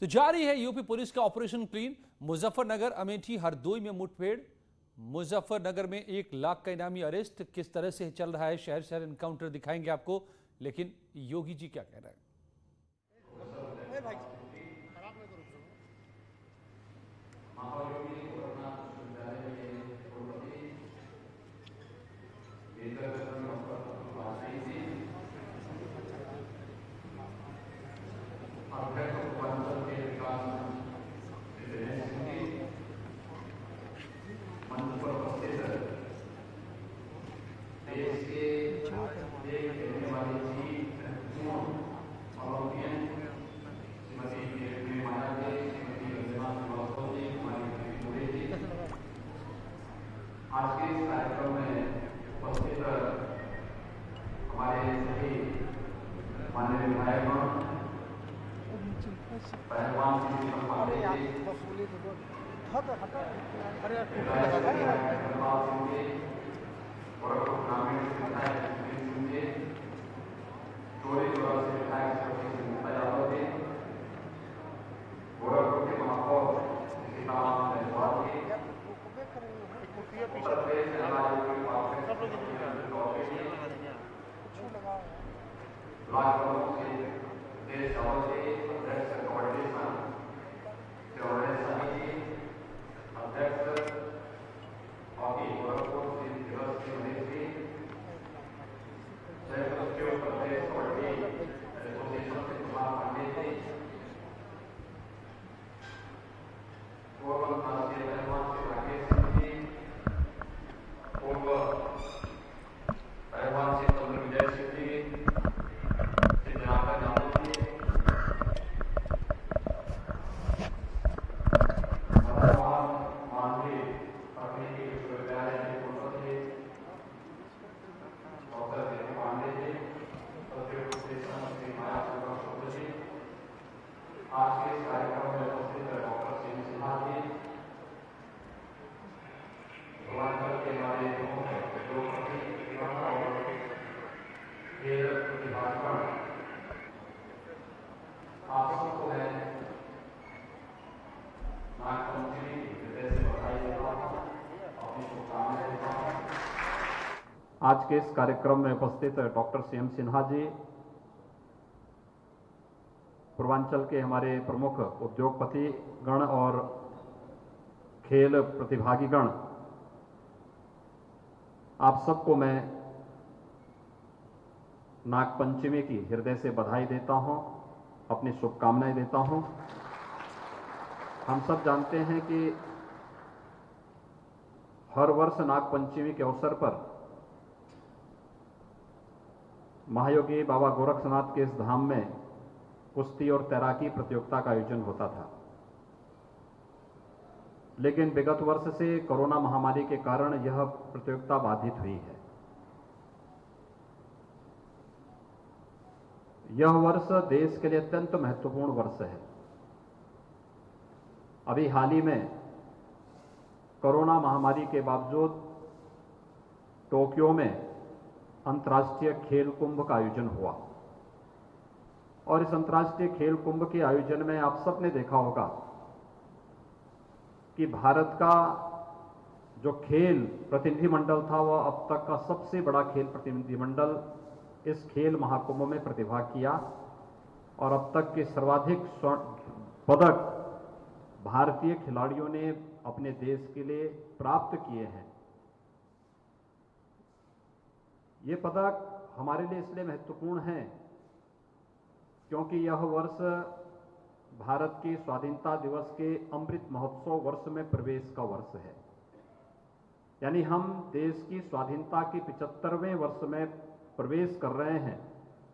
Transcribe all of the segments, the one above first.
तो जारी है यूपी पुलिस का ऑपरेशन क्लीन। मुजफ्फरनगर, अमेठी, हरदोई में मुठभेड़। मुजफ्फरनगर में 1 लाख का इनामी अरेस्ट। किस तरह से चल रहा है शहर शहर एनकाउंटर दिखाएंगे आपको, लेकिन योगी जी क्या कह रहे हैं। आज के इस कार्यक्रम में उपस्थित हमारे सभी माननीय विधायकगण, पहलवान श्री पांडे जी, गोरखपुर ग्रामीण से विधायक सिंह जी, चोरी चौरा से विधायक श्री यादव जी, गोरखपुर के महापौर सीताराम जायसवाल जी, उत्तर प्रदेश ब्लॉक प्रमुख श्री देश जी, अध्यक्ष कबड्डी संघ समिति, अध्यक्ष हॉकी गोरखपुर श्री दिवस सिंह जी, उत्तर प्रदेश कबड्डी एसोसिएशन से कुमार पांडे जी, पूर्व राष्ट्रीय पहलवान श्री राकेश सिंह जी, पूर्व पहलवान श्री चंद्र विजय सिंह जी, श्री जनार्दन यादव जी, मानवी तकनीकी विश्वविद्यालय के कुलपति डॉक्टर देवी पांडे जी, श्री माया शुक्ल जी, आज के इस कार्यक्रम में उपस्थित डॉक्टर सीएम सिन्हा जी, पूर्वांचल के हमारे उद्योगपति और खेल प्रतिभागण, आप सबको मैं नागपंचमी की हृदय से बधाई देता हूँ, अपनी शुभकामनाएं देता हूँ। आज के इस कार्यक्रम में उपस्थित डॉक्टर सीएम सिन्हा जी, पूर्वांचल के हमारे प्रमुख उद्योगपति गण और खेल प्रतिभागी गण, आप सबको मैं नागपंचमी की हृदय से बधाई देता हूं, अपनी शुभकामनाएं देता हूं। हम सब जानते हैं कि हर वर्ष नागपंचमी के अवसर पर महायोगी बाबा गोरक्षनाथ के इस धाम में कुश्ती और तैराकी प्रतियोगिता का आयोजन होता था, लेकिन विगत वर्ष से कोरोना महामारी के कारण यह प्रतियोगिता बाधित हुई है। यह वर्ष देश के लिए अत्यंत महत्वपूर्ण वर्ष है। अभी हाल ही में कोरोना महामारी के बावजूद टोक्यो में अंतर्राष्ट्रीय खेल कुंभ का आयोजन हुआ और इस अंतर्राष्ट्रीय खेल कुंभ के आयोजन में आप सबने देखा होगा कि भारत का जो खेल प्रतिनिधिमंडल था वह अब तक का सबसे बड़ा खेल प्रतिनिधिमंडल इस खेल महाकुंभ में प्रतिभाग किया और अब तक के सर्वाधिक स्वर्ण पदक भारतीय खिलाड़ियों ने अपने देश के लिए प्राप्त किए हैं। ये पदक हमारे लिए इसलिए महत्वपूर्ण है क्योंकि यह वर्ष भारत के स्वाधीनता दिवस के अमृत महोत्सव वर्ष में प्रवेश का वर्ष है। यानी हम देश की स्वाधीनता के 75वें वर्ष में प्रवेश कर रहे हैं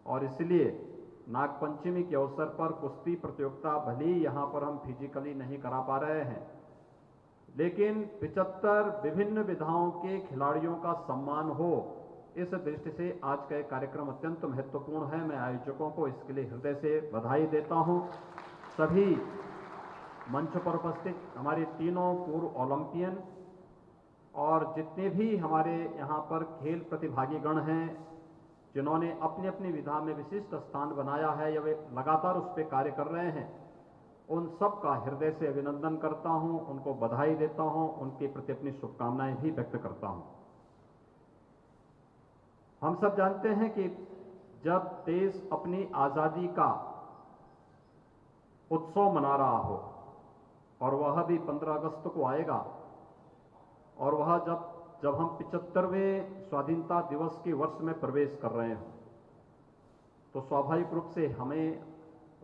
और इसलिए नागपंचमी के अवसर पर कुश्ती प्रतियोगिता भले ही यहाँ पर हम फिजिकली नहीं करा पा रहे हैं, लेकिन 75 विभिन्न विधाओं के खिलाड़ियों का सम्मान हो, इस दृष्टि से आज का एक कार्यक्रम अत्यंत महत्वपूर्ण है। मैं आयोजकों को इसके लिए हृदय से बधाई देता हूं। सभी मंच पर उपस्थित हमारे तीनों पूर्व ओलंपियन और जितने भी हमारे यहाँ पर खेल प्रतिभागी गण हैं, जिन्होंने अपनी अपनी विधा में विशिष्ट स्थान बनाया है या वे लगातार उस पर कार्य कर रहे हैं, उन सब का हृदय से अभिनंदन करता हूं, उनको बधाई देता हूं, उनके प्रति अपनी शुभकामनाएं भी व्यक्त करता हूं। हम सब जानते हैं कि जब देश अपनी आजादी का उत्सव मना रहा हो, और वह भी 15 अगस्त को आएगा, और वह जब हम 75वें स्वाधीनता दिवस के वर्ष में प्रवेश कर रहे हैं, तो स्वाभाविक रूप से हमें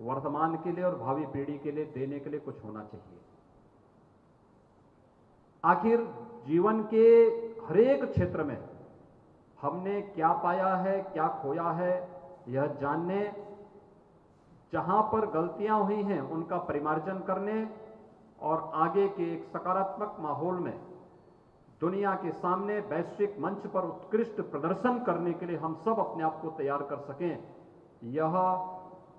वर्तमान के लिए और भावी पीढ़ी के लिए देने के लिए कुछ होना चाहिए। आखिर जीवन के हर एक क्षेत्र में हमने क्या पाया है, क्या खोया है, यह जानने, जहां पर गलतियां हुई हैं उनका परिमार्जन करने और आगे के एक सकारात्मक माहौल में दुनिया के सामने वैश्विक मंच पर उत्कृष्ट प्रदर्शन करने के लिए हम सब अपने आप को तैयार कर सकें, यह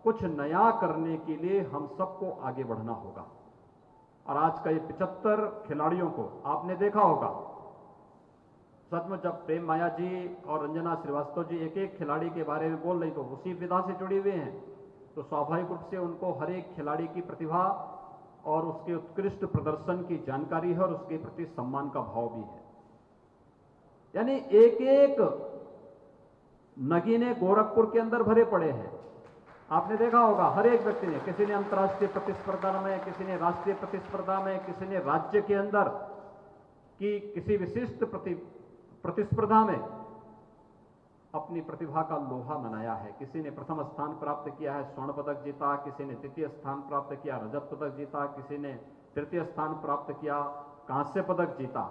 कुछ नया करने के लिए हम सबको आगे बढ़ना होगा। और आज का ये 75 खिलाड़ियों को आपने देखा होगा, सचमुच जब प्रेम माया जी और रंजना श्रीवास्तव जी एक एक खिलाड़ी के बारे में बोल रही तो उसी विधा से जुड़े हुए हैं, तो स्वाभाविक रूप से उनको हर एक खिलाड़ी की प्रतिभा और उसके उत्कृष्ट प्रदर्शन की जानकारी है और उसके प्रति सम्मान का भाव भी है। यानी एक एक नगीने गोरखपुर के अंदर भरे पड़े हैं। आपने देखा होगा हर एक व्यक्ति ने, किसी ने अंतर्राष्ट्रीय प्रतिस्पर्धा में, किसी ने राष्ट्रीय प्रतिस्पर्धा में, किसी ने राज्य के अंदर की किसी विशिष्ट प्रतिस्पर्धा में अपनी प्रतिभा का लोहा मनाया है। किसी ने प्रथम स्थान प्राप्त किया है, स्वर्ण पदक जीता, किसी ने द्वितीय स्थान प्राप्त किया, रजत पदक जीता, किसी ने तृतीय स्थान प्राप्त किया, कांस्य पदक जीता।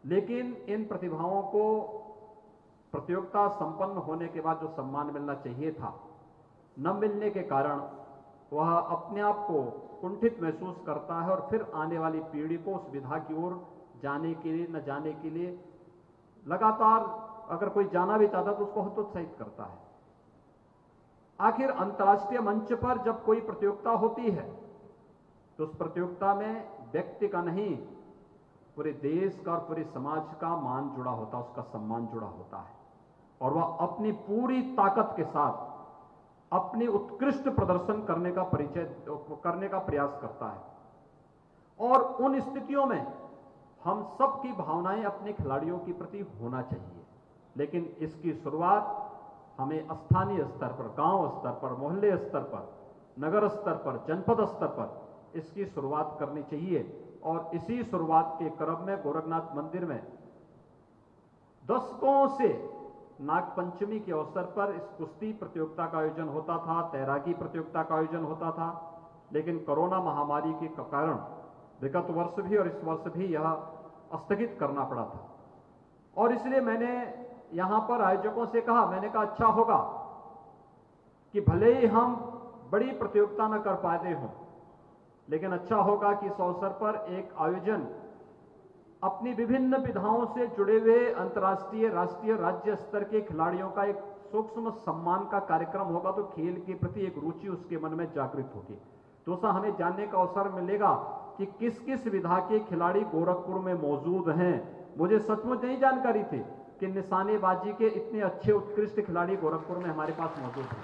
लेकिन इन प्रतिभाओं को प्रतियोगिता संपन्न होने के बाद जो सम्मान मिलना चाहिए था, न मिलने के कारण वह अपने आप को कुंठित महसूस करता है और फिर आने वाली पीढ़ी को उस विधा की ओर जाने के लिए, न जाने के लिए लगातार, अगर कोई जाना भी चाहता तो उसको हतोत्साहित करता है। आखिर अंतर्राष्ट्रीय मंच पर जब कोई प्रतियोगिता होती है तो उस प्रतियोगिता में व्यक्ति का नहीं, पूरे देश का और पूरे समाज का मान जुड़ा होता है, उसका सम्मान जुड़ा होता है, और वह अपनी पूरी ताकत के साथ अपनी उत्कृष्ट प्रदर्शन करने का प्रयास करता है। और उन स्थितियों में हम सब की भावनाएं अपने खिलाड़ियों के प्रति होना चाहिए, लेकिन इसकी शुरुआत हमें स्थानीय स्तर पर, गांव स्तर पर, मोहल्ले स्तर पर, नगर स्तर पर, जनपद स्तर पर इसकी शुरुआत करनी चाहिए। और इसी शुरुआत के क्रम में गोरखनाथ मंदिर में दशकों से नागपंचमी के अवसर पर इस कुश्ती प्रतियोगिता का आयोजन होता था, तैराकी प्रतियोगिता का आयोजन होता था, लेकिन कोरोना महामारी के कारण विगत वर्ष भी और इस वर्ष भी यह स्थगित करना पड़ा था। और इसलिए मैंने यहां पर आयोजकों से कहा, मैंने कहा अच्छा होगा कि भले ही हम बड़ी प्रतियोगिता न कर पाते हों, लेकिन अच्छा होगा कि इस अवसर पर एक आयोजन अपनी विभिन्न विधाओं से जुड़े हुए अंतर्राष्ट्रीय, राष्ट्रीय, राज्य स्तर के खिलाड़ियों का एक सूक्ष्म सम्मान का कार्यक्रम होगा, तो खेल के प्रति एक रुचि उसके मन में जागृत होगी। दूसरा, हमें जानने का अवसर मिलेगा कि किस किस विधा के खिलाड़ी गोरखपुर में मौजूद हैं। मुझे सचमुच नहीं जानकारी थी कि निशानेबाजी के इतने अच्छे उत्कृष्ट खिलाड़ी गोरखपुर में हमारे पास मौजूद हैं।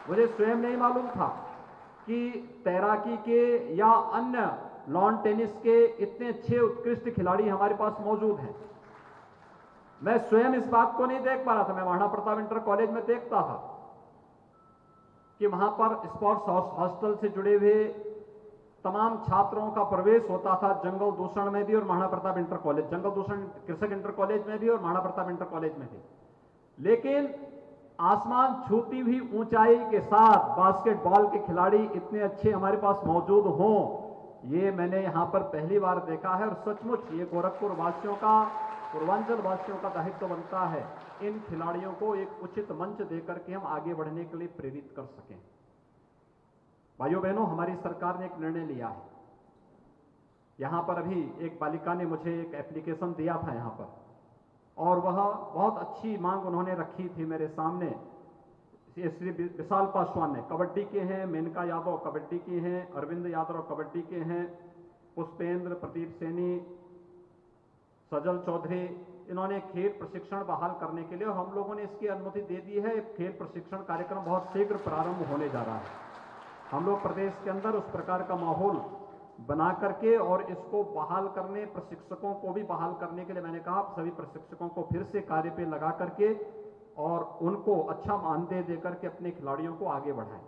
मुझे स्वयं नहीं मालूम था कि तैराकी के या अन्य लॉन टेनिस के इतने अच्छे उत्कृष्ट खिलाड़ी हमारे पास मौजूद हैं। मैं स्वयं इस बात को नहीं देख पा रहा था। मैं महाराणा प्रताप इंटर कॉलेज में देखता था कि वहां पर स्पोर्ट्स हॉस्टल से जुड़े हुए तमाम छात्रों का प्रवेश होता था, जंगल दूषण में भी और महाराणा प्रताप इंटर कॉलेज, जंगल दूषण कृषक इंटर कॉलेज में भी और महाराणा प्रताप इंटर कॉलेज में भी। लेकिन आसमान छूती हुई ऊंचाई के साथ बास्केटबॉल के खिलाड़ी इतने अच्छे हमारे पास मौजूद हों, ये मैंने यहां पर पहली बार देखा है। और सचमुच ये गोरखपुर वासियों का, पूर्वांचल वासियों का दायित्व बनता है इन खिलाड़ियों को एक उचित मंच देकर के हम आगे बढ़ने के लिए प्रेरित कर सकें। भाइयों बहनों, हमारी सरकार ने एक निर्णय लिया है। यहां पर अभी एक बालिका ने मुझे एक एप्लीकेशन दिया था यहां पर, और वह बहुत अच्छी मांग उन्होंने रखी थी मेरे सामने। श्री विशाल पासवान ने, कबड्डी के हैं, मेनका यादव कबड्डी के हैं, अरविंद यादव कबड्डी के हैं, पुष्पेंद्र, प्रदीप सैनी, सजल चौधरी, इन्होंने खेल प्रशिक्षण बहाल करने के लिए, और हम लोगों ने इसकी अनुमति दे दी है। खेल प्रशिक्षण कार्यक्रम बहुत शीघ्र प्रारंभ होने जा रहा है। हम लोग प्रदेश के अंदर उस प्रकार का माहौल बना करके और इसको बहाल करने, प्रशिक्षकों को भी बहाल करने के लिए मैंने कहा सभी प्रशिक्षकों को फिर से कार्य पे लगा करके और उनको अच्छा मानदेय देकर के अपने खिलाड़ियों को आगे बढ़ाएं।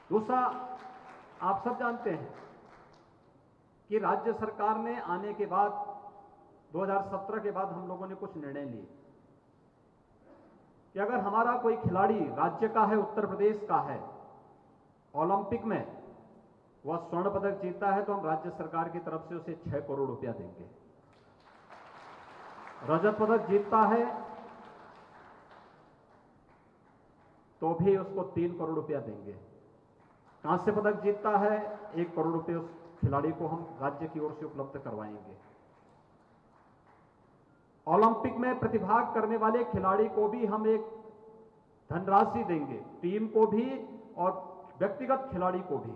दूसरा, आप सब जानते हैं कि राज्य सरकार ने आने के बाद 2017 के बाद हम लोगों ने कुछ निर्णय लिए कि अगर हमारा कोई खिलाड़ी राज्य का है, उत्तर प्रदेश का है, ओलंपिक में वह स्वर्ण पदक जीतता है तो हम राज्य सरकार की तरफ से उसे 6 करोड़ रुपया देंगे। रजत पदक जीतता है तो भी उसको 3 करोड़ रुपया देंगे। कांस्य पदक जीतता है 1 करोड़ रुपये उस खिलाड़ी को हम राज्य की ओर से उपलब्ध करवाएंगे। ओलंपिक में प्रतिभाग करने वाले खिलाड़ी को भी हम एक धनराशि देंगे, टीम को भी और व्यक्तिगत खिलाड़ी को भी।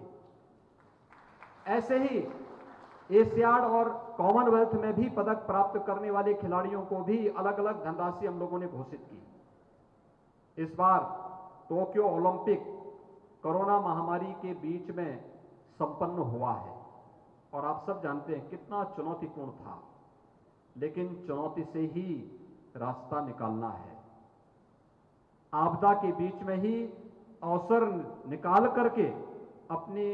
ऐसे ही एशियाड और कॉमनवेल्थ में भी पदक प्राप्त करने वाले खिलाड़ियों को भी अलग अलग धनराशि हम लोगों ने घोषित की। इस बार टोक्यो ओलंपिक कोरोना महामारी के बीच में संपन्न हुआ है और आप सब जानते हैं कितना चुनौतीपूर्ण था, लेकिन चुनौती से ही रास्ता निकालना है। आपदा के बीच में ही अवसर निकाल करके अपनी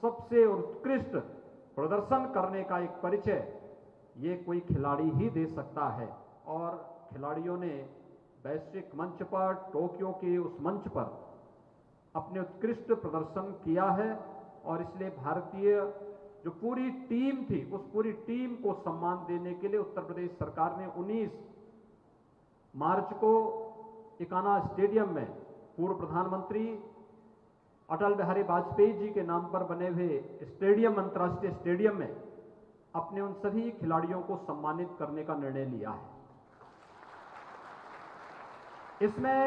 सबसे उत्कृष्ट प्रदर्शन करने का एक परिचय ये कोई खिलाड़ी ही दे सकता है और खिलाड़ियों ने वैश्विक मंच पर, टोक्यो के उस मंच पर अपने उत्कृष्ट प्रदर्शन किया है और इसलिए भारतीय जो पूरी टीम थी उस पूरी टीम को सम्मान देने के लिए उत्तर प्रदेश सरकार ने 19 मार्च को इकाना स्टेडियम में पूर्व प्रधानमंत्री अटल बिहारी वाजपेयी जी के नाम पर बने हुए स्टेडियम, अंतर्राष्ट्रीय स्टेडियम में अपने उन सभी खिलाड़ियों को सम्मानित करने का निर्णय लिया है। इसमें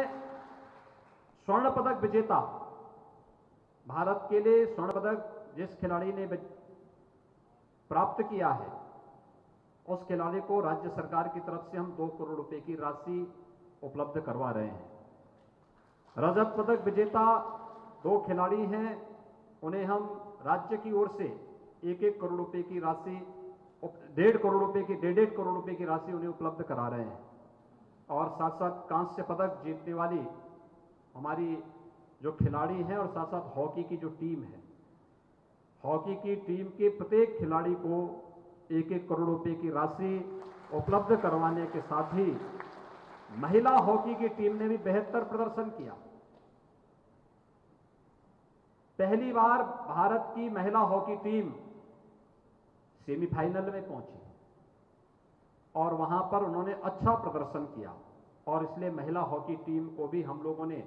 स्वर्ण पदक विजेता, भारत के लिए स्वर्ण पदक जिस खिलाड़ी ने प्राप्त किया है उस खिलाड़ी को राज्य सरकार की तरफ से हम 2 करोड़ रुपए की राशि उपलब्ध करवा रहे हैं। रजत पदक विजेता 2 खिलाड़ी हैं, उन्हें हम राज्य की ओर से 1-1 करोड़ रुपए की राशि, 1.5 करोड़ रुपए की 1.5 करोड़ रुपए की राशि उन्हें उपलब्ध करा रहे हैं। और साथ साथ कांस्य पदक जीतने वाली हमारी जो खिलाड़ी हैं और साथ साथ हॉकी की जो टीम है, हॉकी की टीम के प्रत्येक खिलाड़ी को 1-1 करोड़ रुपए की राशि उपलब्ध करवाने के साथ ही महिला हॉकी की टीम ने भी बेहतर प्रदर्शन किया। पहली बार भारत की महिला हॉकी टीम सेमीफाइनल में पहुंची और वहां पर उन्होंने अच्छा प्रदर्शन किया और इसलिए महिला हॉकी टीम को भी हम लोगों ने